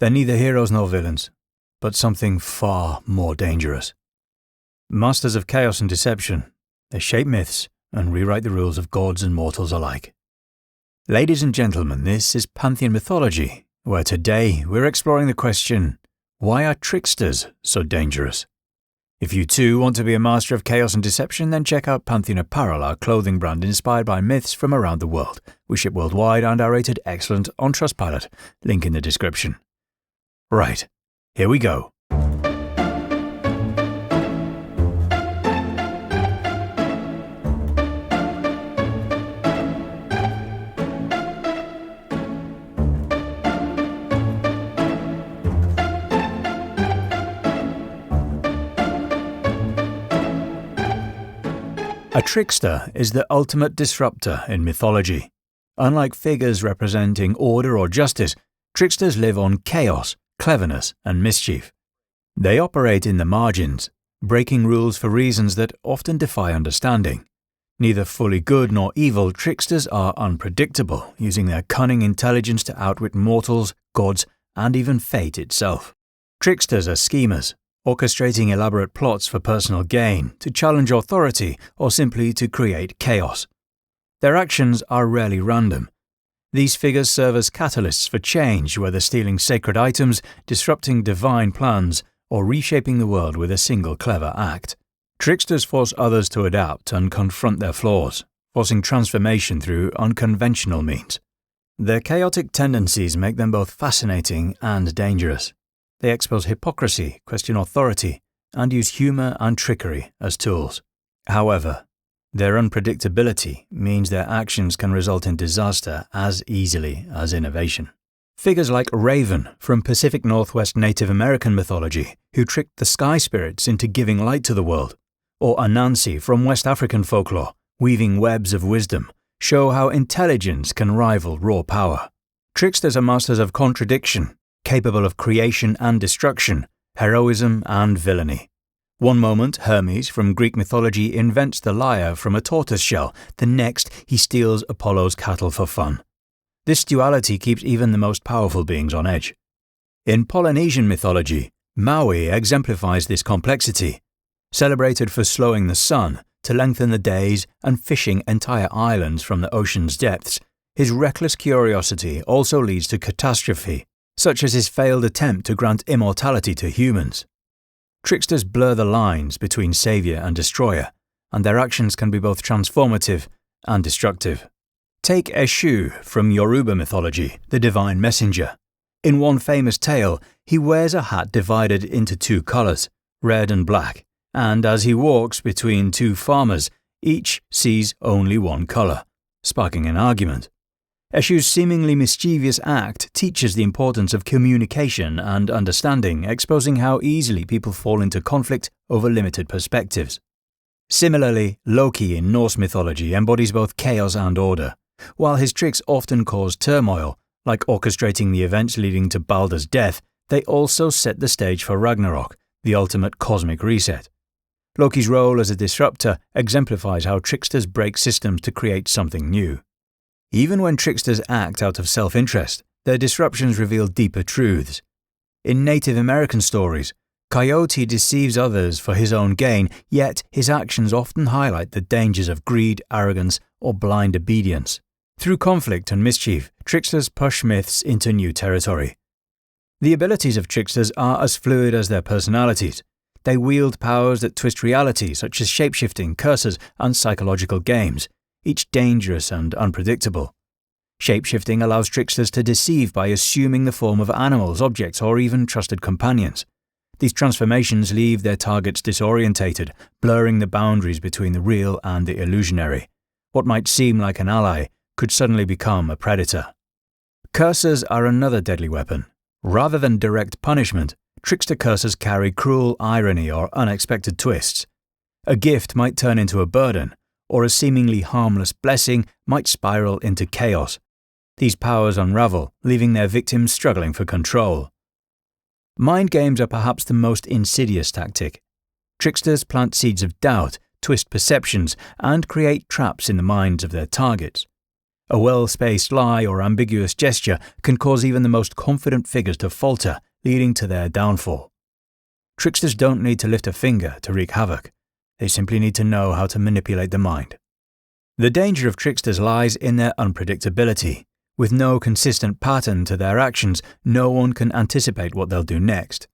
They're neither heroes nor villains, but something far more dangerous. Masters of chaos and deception, they shape myths and rewrite the rules of gods and mortals alike. Ladies and gentlemen, this is Pantheon Mythology, where today we're exploring the question, why are tricksters so dangerous? If you too want to be a master of chaos and deception, then check out Pantheon Apparel, our clothing brand inspired by myths from around the world. We ship worldwide and are rated excellent on Trustpilot. Link in the description. Right, here we go. A trickster is the ultimate disruptor in mythology. Unlike figures representing order or justice, tricksters live on chaos, cleverness, and mischief. They operate in the margins, breaking rules for reasons that often defy understanding. Neither fully good nor evil, tricksters are unpredictable, using their cunning intelligence to outwit mortals, gods, and even fate itself. Tricksters are schemers, orchestrating elaborate plots for personal gain, to challenge authority, or simply to create chaos. Their actions are rarely random. These figures serve as catalysts for change, whether stealing sacred items, disrupting divine plans, or reshaping the world with a single clever act. Tricksters force others to adapt and confront their flaws, forcing transformation through unconventional means. Their chaotic tendencies make them both fascinating and dangerous. They expose hypocrisy, question authority, and use humor and trickery as tools. However, their unpredictability means their actions can result in disaster as easily as innovation. Figures like Raven from Pacific Northwest Native American mythology, who tricked the sky spirits into giving light to the world, or Anansi from West African folklore, weaving webs of wisdom, show how intelligence can rival raw power. Tricksters are masters of contradiction, capable of creation and destruction, heroism and villainy. One moment, Hermes from Greek mythology invents the lyre from a tortoise shell. The next, he steals Apollo's cattle for fun. This duality keeps even the most powerful beings on edge. In Polynesian mythology, Maui exemplifies this complexity. Celebrated for slowing the sun, to lengthen the days, and fishing entire islands from the ocean's depths, his reckless curiosity also leads to catastrophe, such as his failed attempt to grant immortality to humans. Tricksters blur the lines between savior and destroyer, and their actions can be both transformative and destructive. Take Eshu from Yoruba mythology, the divine messenger. In one famous tale, he wears a hat divided into two colors, red and black, and as he walks between two farmers, each sees only one color, sparking an argument. Eshu's seemingly mischievous act teaches the importance of communication and understanding, exposing how easily people fall into conflict over limited perspectives. Similarly, Loki in Norse mythology embodies both chaos and order. While his tricks often cause turmoil, like orchestrating the events leading to Baldur's death, they also set the stage for Ragnarok, the ultimate cosmic reset. Loki's role as a disruptor exemplifies how tricksters break systems to create something new. Even when tricksters act out of self-interest, their disruptions reveal deeper truths. In Native American stories, Coyote deceives others for his own gain, yet his actions often highlight the dangers of greed, arrogance, or blind obedience. Through conflict and mischief, tricksters push myths into new territory. The abilities of tricksters are as fluid as their personalities. They wield powers that twist reality, such as shapeshifting, curses, and psychological games, each dangerous and unpredictable. Shapeshifting allows tricksters to deceive by assuming the form of animals, objects, or even trusted companions. These transformations leave their targets disorientated, blurring the boundaries between the real and the illusionary. What might seem like an ally could suddenly become a predator. Curses are another deadly weapon. Rather than direct punishment, trickster curses carry cruel irony or unexpected twists. A gift might turn into a burden, or a seemingly harmless blessing might spiral into chaos. These powers unravel, leaving their victims struggling for control. Mind games are perhaps the most insidious tactic. Tricksters plant seeds of doubt, twist perceptions, and create traps in the minds of their targets. A well-spaced lie or ambiguous gesture can cause even the most confident figures to falter, leading to their downfall. Tricksters don't need to lift a finger to wreak havoc. They simply need to know how to manipulate the mind. The danger of tricksters lies in their unpredictability. With no consistent pattern to their actions, no one can anticipate what they'll do next.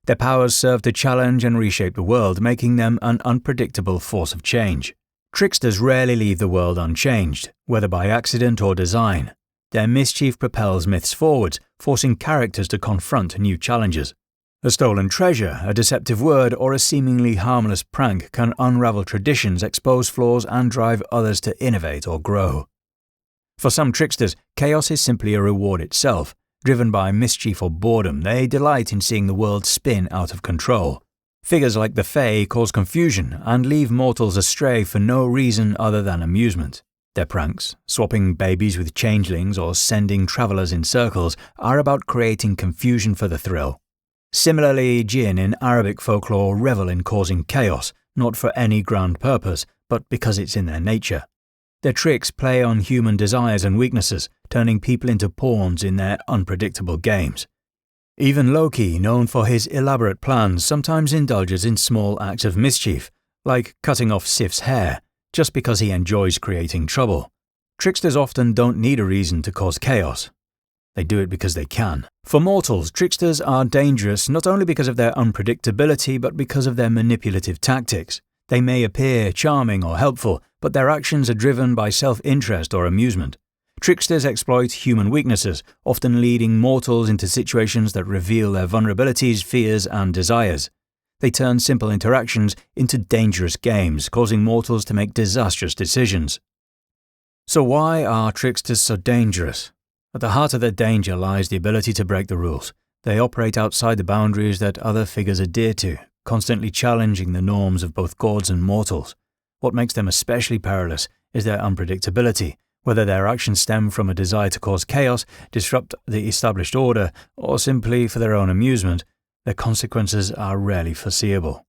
Their powers serve to challenge and reshape the world, making them an unpredictable force of change. Tricksters rarely leave the world unchanged, whether by accident or design. Their mischief propels myths forwards, forcing characters to confront new challenges. A stolen treasure, a deceptive word, or a seemingly harmless prank can unravel traditions, expose flaws, and drive others to innovate or grow. For some tricksters, chaos is simply a reward itself. Driven by mischief or boredom, they delight in seeing the world spin out of control. Figures like the Fae cause confusion and leave mortals astray for no reason other than amusement. Their pranks, swapping babies with changelings or sending travelers in circles, are about creating confusion for the thrill. Similarly, jinn in Arabic folklore revel in causing chaos, not for any grand purpose, but because it's in their nature. Their tricks play on human desires and weaknesses, turning people into pawns in their unpredictable games. Even Loki, known for his elaborate plans, sometimes indulges in small acts of mischief, like cutting off Sif's hair, just because he enjoys creating trouble. Tricksters often don't need a reason to cause chaos. They do it because they can. For mortals, tricksters are dangerous not only because of their unpredictability, but because of their manipulative tactics. They may appear charming or helpful, but their actions are driven by self-interest or amusement. Tricksters exploit human weaknesses, often leading mortals into situations that reveal their vulnerabilities, fears, and desires. They turn simple interactions into dangerous games, causing mortals to make disastrous decisions. So why are tricksters so dangerous? At the heart of their danger lies the ability to break the rules. They operate outside the boundaries that other figures adhere to, constantly challenging the norms of both gods and mortals. What makes them especially perilous is their unpredictability. Whether their actions stem from a desire to cause chaos, disrupt the established order, or simply for their own amusement, their consequences are rarely foreseeable.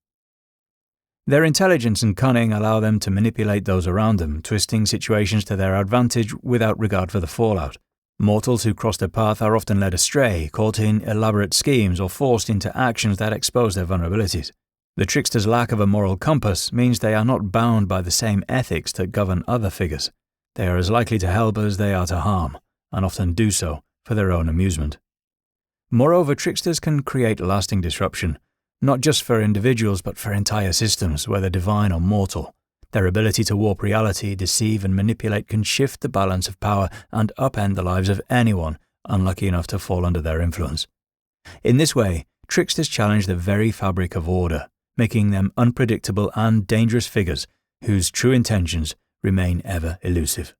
Their intelligence and cunning allow them to manipulate those around them, twisting situations to their advantage without regard for the fallout. Mortals who cross their path are often led astray, caught in elaborate schemes, or forced into actions that expose their vulnerabilities. The trickster's lack of a moral compass means they are not bound by the same ethics that govern other figures. They are as likely to help as they are to harm, and often do so for their own amusement. Moreover, tricksters can create lasting disruption, not just for individuals but for entire systems, whether divine or mortal. Their ability to warp reality, deceive and manipulate can shift the balance of power and upend the lives of anyone unlucky enough to fall under their influence. In this way, tricksters challenge the very fabric of order, making them unpredictable and dangerous figures whose true intentions remain ever elusive.